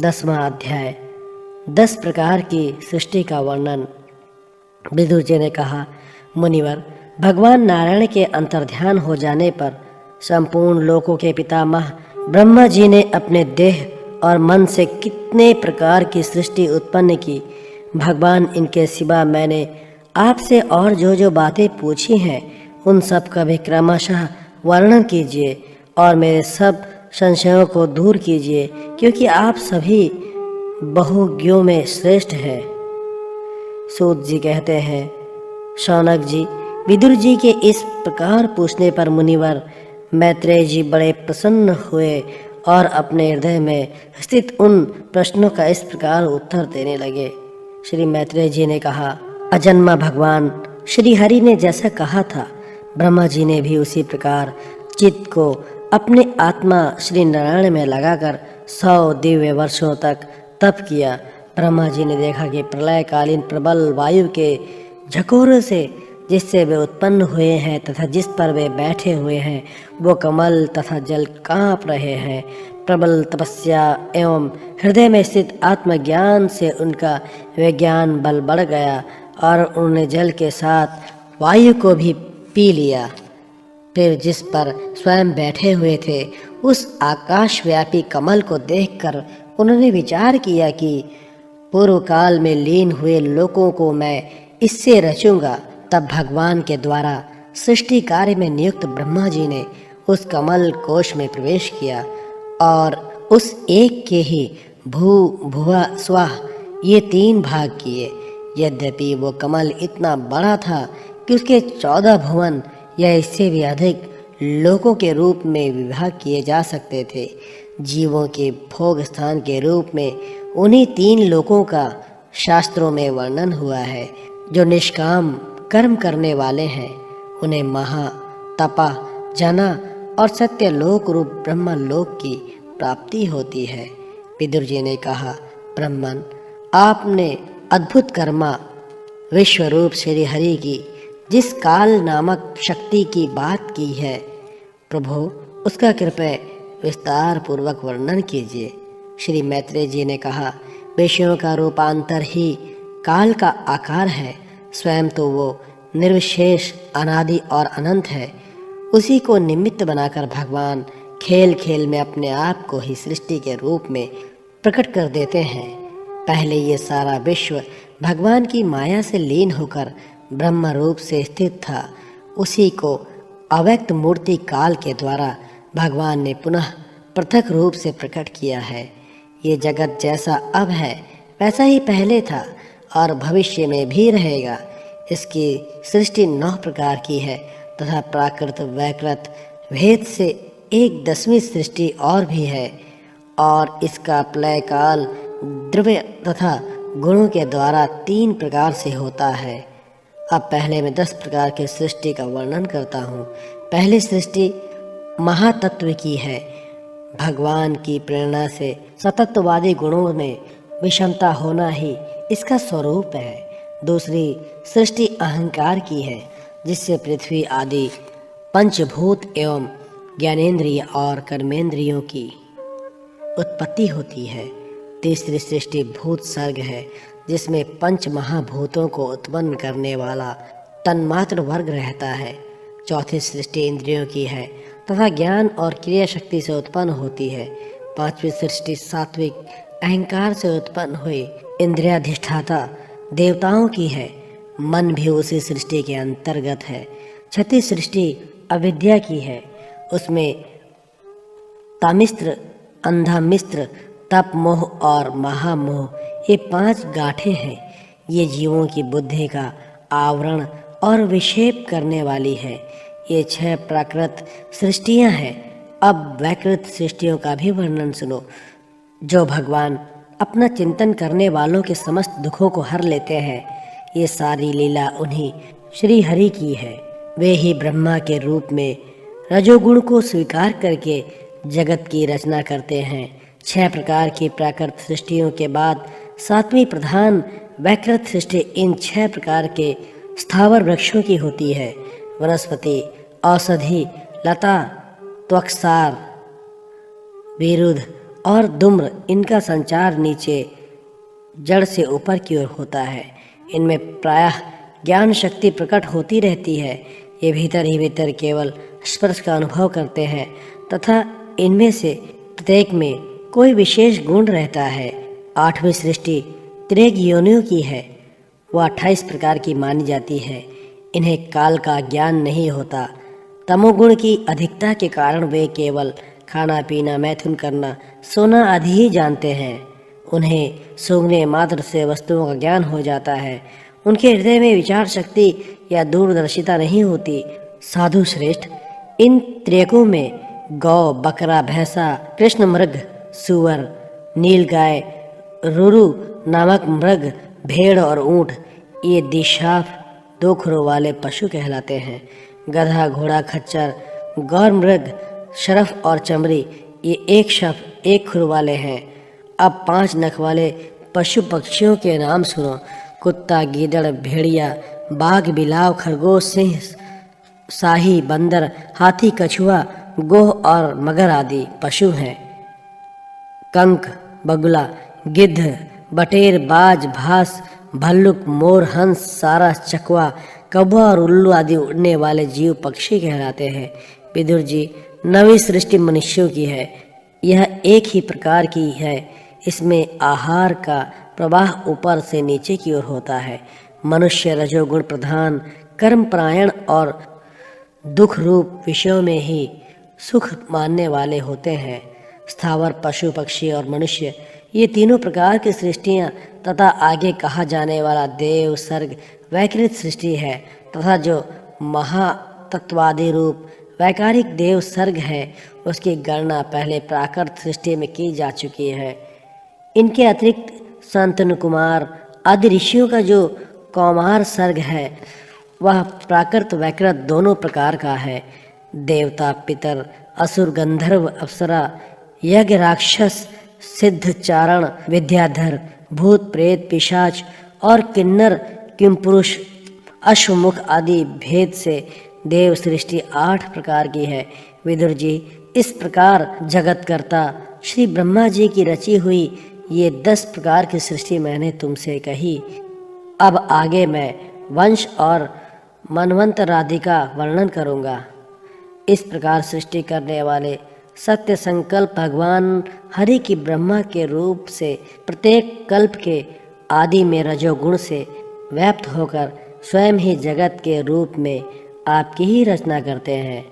10वां अध्याय 10 प्रकार की सृष्टि का वर्णन। विदुर जी ने कहा, मुनिवर, भगवान नारायण के अंतर्ध्यान हो जाने पर संपूर्ण लोकों के पितामह ब्रह्मा जी ने अपने देह और मन से कितने प्रकार की सृष्टि उत्पन्न की। भगवान, इनके सिवा मैंने आपसे और जो बातें पूछी हैं उन सब का भी क्रमशः वर्णन कीजिए और मेरे सब संशयों को दूर कीजिए, क्योंकि आप सभी बहुज्ञों में श्रेष्ठ हैं। सूत जी कहते हैं, शौनक जी, विदुर जी के इस प्रकार पूछने पर मुनिवर मैत्रेय जी बड़े प्रसन्न हुए और अपने हृदय में स्थित उन प्रश्नों का इस प्रकार उत्तर देने लगे। श्री मैत्रेय जी ने कहा, अजन्मा भगवान श्री हरि ने जैसा कहा था, ब्रह्मा जी ने भी उसी प्रकार चित्त को अपने आत्मा श्री नारायण में लगाकर 100 दिव्य वर्षों तक तप किया। ब्रह्मा जी ने देखा कि प्रलयकालीन प्रबल वायु के झकोरों से जिससे वे उत्पन्न हुए हैं तथा जिस पर वे बैठे हुए हैं वो कमल तथा जल कांप रहे हैं। प्रबल तपस्या एवं हृदय में स्थित आत्मज्ञान से उनका विज्ञान बल बढ़ गया और उन्होंने जल के साथ वायु को भी पी लिया। फिर जिस पर स्वयं बैठे हुए थे उस आकाशव्यापी कमल को देखकर उन्होंने विचार किया कि पूर्व काल में लीन हुए लोगों को मैं इससे रचूंगा। तब भगवान के द्वारा सृष्टि कार्य में नियुक्त ब्रह्मा जी ने उस कमल कोश में प्रवेश किया और उस एक के ही भू भुवा स्वाह ये 3 भाग किए। यद्यपि वो कमल इतना बड़ा था कि उसके 14 भुवन या इससे भी अधिक लोकों के रूप में विभाग किए जा सकते थे। जीवों के भोग स्थान के रूप में उन्हीं 3 लोकों का शास्त्रों में वर्णन हुआ है। जो निष्काम कर्म करने वाले हैं उन्हें महा तपा जना और सत्य लोक रूप ब्रह्म लोक की प्राप्ति होती है। विदुर जी ने कहा, ब्रह्मन, आपने अद्भुत कर्मा विश्वरूप श्री हरि की जिस काल नामक शक्ति की बात की है, प्रभु उसका कृपया विस्तार पूर्वक वर्णन कीजिए। श्री मैत्रेय जी ने कहा, विषयों का रूपांतर ही काल का आकार है। स्वयं तो वो निर्विशेष अनादि और अनंत है। उसी को निमित्त बनाकर भगवान खेल खेल में अपने आप को ही सृष्टि के रूप में प्रकट कर देते हैं। पहले ये सारा विश्व भगवान की माया से लीन होकर ब्रह्म रूप से स्थित था। उसी को अव्यक्त मूर्ति काल के द्वारा भगवान ने पुनः पृथक रूप से प्रकट किया है। ये जगत जैसा अब है वैसा ही पहले था और भविष्य में भी रहेगा। इसकी सृष्टि 9 प्रकार की है तथा प्राकृत वैकृत भेद से 1/10वीं सृष्टि और भी है और इसका प्रलय काल द्रव्य तथा गुणों के द्वारा 3 प्रकार से होता है। अब पहले मैं 10 प्रकार की सृष्टि का वर्णन करता हूँ। पहली सृष्टि महातत्व की है। भगवान की प्रेरणा से सतत्ववादी गुणों में विषमता होना ही इसका स्वरूप है। दूसरी सृष्टि अहंकार की है, जिससे पृथ्वी आदि पंचभूत एवं ज्ञानेंद्रिय और कर्मेंद्रियों की उत्पत्ति होती है। तीसरी सृष्टि भूत सर्ग है, जिसमें 5 महाभूतों को उत्पन्न करने वाला तन्मात्र वर्ग रहता है। चौथी सृष्टि इंद्रियों की है तथा ज्ञान और क्रिया शक्ति से उत्पन्न होती है। 5वीं सृष्टि सात्विक अहंकार से उत्पन्न हुई इंद्रियाधिष्ठाता देवताओं की है। मन भी उसी सृष्टि के अंतर्गत है। 6ठी सृष्टि अविद्या की है। उसमें तामिस्त्र, अंधामिस्त्र, तप मोह और महामोह ये 5 गांठें हैं। ये जीवों की बुद्धि का आवरण और विक्षेप करने वाली है। ये 6 प्राकृत सृष्टियां हैं। अब वैकृत सृष्टियों का भी वर्णन सुनो। जो भगवान अपना चिंतन करने वालों के समस्त दुखों को हर लेते हैं। ये सारी लीला उन्हीं श्री हरि की है। वे ही ब्रह्मा के रूप में रजोगुण को स्वीकार करके जगत की रचना करते हैं। 6 प्रकार की प्राकृत सृष्टियों के बाद 7वीं प्रधान वैकृत सृष्टि इन 6 प्रकार के स्थावर वृक्षों की होती है। वनस्पति, औषधि, लता, त्वक्सार, विरुद्ध, और धूम्र, इनका संचार नीचे जड़ से ऊपर की ओर होता है। इनमें प्रायः ज्ञान शक्ति प्रकट होती रहती है। ये भीतर ही भीतर केवल स्पर्श का अनुभव करते हैं तथा इनमें से प्रत्येक में कोई विशेष गुण रहता है। 8वीं सृष्टि त्रिग योनियों की है। वह 28 प्रकार की मानी जाती है। इन्हें काल का ज्ञान नहीं होता। तमोगुण की अधिकता के कारण वे केवल खाना पीना, मैथुन करना, सोना आदि ही जानते हैं। उन्हें सूंघने मात्र से वस्तुओं का ज्ञान हो जाता है। उनके हृदय में विचार शक्ति या दूरदर्शिता नहीं होती। साधु श्रेष्ठ, इन त्रिकों में गौ, बकरा, भैंसा, कृष्ण मृग, सुअर, नीलगाय, रुरु नामक मृग, भेड़ और ऊंट, ये दिशाफ 2 खुरों वाले पशु कहलाते हैं। गधा, घोड़ा, खच्चर, गौर मृग, शरफ और चमड़ी, ये एक शफ 1 खुर वाले हैं। अब 5 नख वाले पशु पक्षियों के नाम सुनो। कुत्ता, गीदड़, भेड़िया, बाघ, बिलाव, खरगोश, सिंह, शाही, बंदर, हाथी, कछुआ, गोह और मगर आदि पशु हैं। कंक, बगुला, गिद्ध, बटेर, बाज, भास, भल्लुक, मोर, हंस, सारस, चकवा, कौवा और उल्लू आदि उड़ने वाले जीव पक्षी कहलाते हैं। विदुर जी, 9वीं सृष्टि मनुष्यों की है। यह एक ही प्रकार की है। इसमें आहार का प्रवाह ऊपर से नीचे की ओर होता है। मनुष्य रजोगुण प्रधान, कर्मपरायण और दुख रूप विषयों में ही सुख मानने वाले होते हैं। स्थावर, पशु, पक्षी और मनुष्य, ये तीनों प्रकार की सृष्टियाँ तथा आगे कहा जाने वाला देव, सर्ग वैकृत सृष्टि है तथा जो महातत्वादि रूप वैकारिक देव सर्ग है, उसकी गणना पहले प्राकृत सृष्टि में की जा चुकी है। इनके अतिरिक्त शांतनु कुमार आदि ऋषियों का जो कौमार सर्ग है, वह प्राकृत वैकृत दोनों प्रकार का है। देवता, पितर, असुर, गंधर्व, अप्सरा, यज्ञ, राक्षस, सिद्ध, चारण, विद्याधर, भूत, प्रेत, पिशाच और किन्नर, किमपुरुष, अश्वमुख आदि भेद से देव सृष्टि 8 प्रकार की है। विदुर जी, इस प्रकार जगतकर्ता श्री ब्रह्मा जी की रची हुई ये 10 प्रकार की सृष्टि मैंने तुमसे कही। अब आगे मैं वंश और मनवंतरादि का वर्णन करूँगा। इस प्रकार सृष्टि करने वाले सत्य संकल्प भगवान हरि की ब्रह्मा के रूप से प्रत्येक कल्प के आदि में रजोगुण से व्याप्त होकर स्वयं ही जगत के रूप में आपकी ही रचना करते हैं।